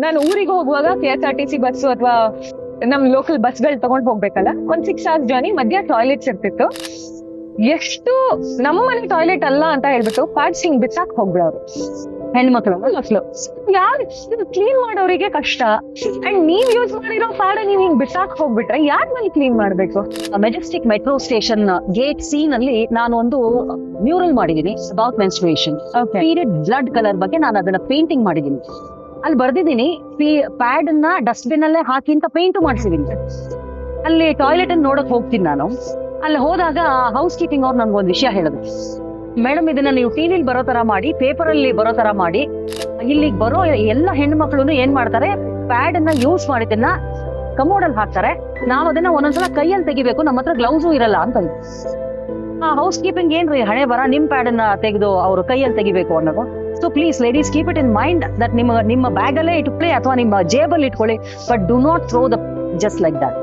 ನಾನು ಊರಿಗೆ ಹೋಗುವಾಗ KSRTC ಬಸ್ ಅಥವಾ ನಮ್ ಲೋಕಲ್ ಬಸ್ಗಳು ತಗೊಂಡ್ ಹೋಗ್ಬೇಕಲ್ಲ, ಒಂದ್ 6 hours ಜರ್ನಿ, ಮಧ್ಯ ಟಾಯ್ಲೆಟ್ಸ್ ಇರ್ತಿತ್ತು. ಎಷ್ಟು ನಮ್ಮನೆ ಟಾಯ್ಲೆಟ್ ಅಲ್ಲ ಅಂತ ಹೇಳ್ಬಿಟ್ಟು ಪ್ಯಾಡ್ಸ್ ಹಿಂಗ್ ಬಿಸಾಕ್ ಹೋಗ್ಬಿಡೋರು ಹೆಣ್ಮಕ್ಳು. ಯಾರು ಕ್ಲೀನ್ ಮಾಡೋರಿಗೆ ಕಷ್ಟ, ಅಂಡ್ ನೀವ್ ಯೂಸ್ ಮಾಡಿರೋ ಪ್ಯಾಡ್ ನೀವ್ ಹಿಂಗ್ ಬಿಸಾಕ್ ಹೋಗ್ಬಿಟ್ರೆ ಯಾರ್ ಮನೆ ಕ್ಲೀನ್ ಮಾಡ್ಬೇಕು? Majestic metro station gate C ನಲ್ಲಿ ನಾನು ಒಂದು ಮ್ಯೂರಲ್ ಮಾಡಿದೀನಿ about menstruation. Period blood colour ಬಗ್ಗೆ ನಾನು ಅದನ್ನ ಪೇಂಟಿಂಗ್ ಮಾಡಿದೀನಿ. ಅಲ್ಲಿ ಬರ್ದಿದ್ದೀನಿ ಪ್ಯಾಡ್ ಅನ್ನ ಡಸ್ಟ್ಬಿನ್ ಅಲ್ಲೇ ಹಾಕಿ ಅಂತ ಪೇಂಟ್ ಮಾಡ್ಸಿದೀನಿ. ಅಲ್ಲಿ ಟಾಯ್ಲೆಟ್ ಅನ್ನು ನೋಡಕ್ ಹೋಗ್ತೀನಿ ನಾನು. ಅಲ್ಲಿ ಹೋದಾಗ ಹೌಸ್ ಕೀಪಿಂಗ್ ಅವ್ರು ನನ್ಗೊಂದು ವಿಷಯ ಹೇಳಿದ್ರು, ಮೇಡಮ್ ಇದನ್ನ ನೀವು ಟಿವಿಲಿ ಬರೋ ತರ ಮಾಡಿ, ಪೇಪರ್ ಅಲ್ಲಿ ಬರೋ ತರ ಮಾಡಿ, ಇಲ್ಲಿಗೆ ಬರೋ ಎಲ್ಲ ಹೆಣ್ಮಕ್ಳು ಏನ್ ಮಾಡ್ತಾರೆ, ಪ್ಯಾಡ್ ಅನ್ನ ಯೂಸ್ ಮಾಡಿದ್ದನ್ನ ಕಮೋಡಲ್ಲಿ ಹಾಕ್ತಾರೆ, ನಾವ್ ಅದನ್ನ ಒಂದೊಂದ್ಸಲ ಕೈಯಲ್ಲಿ ತೆಗಿಬೇಕು, ನಮ್ಮ ಹತ್ರ ಗ್ಲೌಸು ಇರಲ್ಲ ಅಂತ. ಆ ಹೌಸ್ ಕೀಪಿಂಗ್ ಏನ್ರಿ ಹಣೆ ಬರ, ನಿಮ್ ಪ್ಯಾಡ್ ಅನ್ನ ತೆಗೆದು ಅವ್ರು ಕೈಯಲ್ಲಿ ತೆಗಿಬೇಕು ಅನ್ನೋದು. So please ladies, keep it in mind that ನಿಮ್ಮ ಬ್ಯಾಗ್ ಅಲ್ಲೇ ಇಟ್ಕೊಳ್ಳಿ ಅಥವಾ ನಿಮ್ಮ ಜೇಬಲ್ಲಿ ಇಟ್ಕೊಳ್ಳಿ, but do not throw the just like that.